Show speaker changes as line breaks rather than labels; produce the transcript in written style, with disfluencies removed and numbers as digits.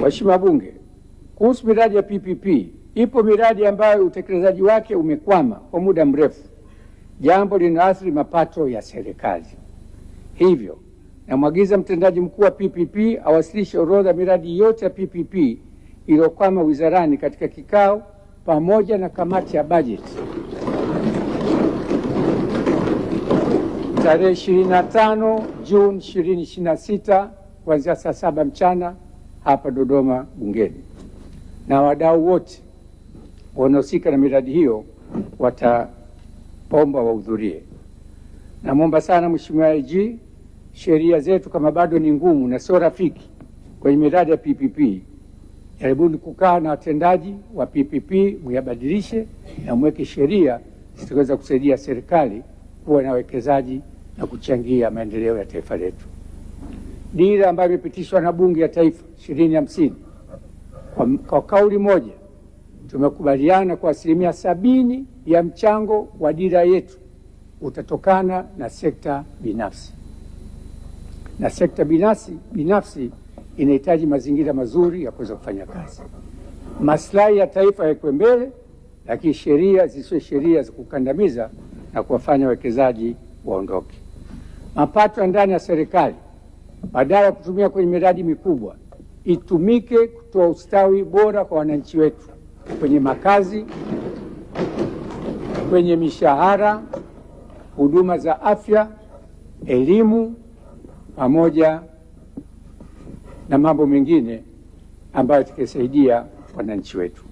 Mheshimiwa Bunge, kuhusu miradi ya PPP, ipo miradi ambayo utekelezaji wake umekwama kwa muda mrefu, jambo linaathiri mapato ya serikali. Hivyo namwagiza mtendaji mkuu wa PPP awasilishe orodha miradi yote ya PPP iliyokwama wizarani katika kikao pamoja na kamati ya bajeti tarehe 25 Juni 2026 kuanzia saa 7 mchana hapa Dodoma bungeni, na wadau wote wanaohusika na miradi hiyo wataomba wahudhurie. Namwomba sana Mheshimiwa IG, sheria zetu kama bado ni ngumu na sio rafiki kwenye miradi ya PPP, jaribuni kukaa na watendaji wa PPP muyabadilishe na mweke sheria zitaweza kusaidia serikali kuwa na wekezaji na kuchangia maendeleo ya taifa letu. Dira ambayo imepitishwa na Bunge ya Taifa 2050 kwa kauli moja tumekubaliana kwa 70% ya mchango wa dira yetu utatokana na sekta binafsi, na sekta binafsi inahitaji mazingira mazuri ya kuweza kufanya kazi. Maslahi ya taifa yawekwe mbele, lakini sheria zisiwe sheria za kukandamiza na kuwafanya wawekezaji waondoke. Mapato ya ndani ya serikali badala ya kutumia kwenye miradi mikubwa itumike kutoa ustawi bora kwa wananchi wetu, kwenye makazi, kwenye mishahara, huduma za afya, elimu, pamoja na mambo mengine ambayo tukisaidia wananchi wetu.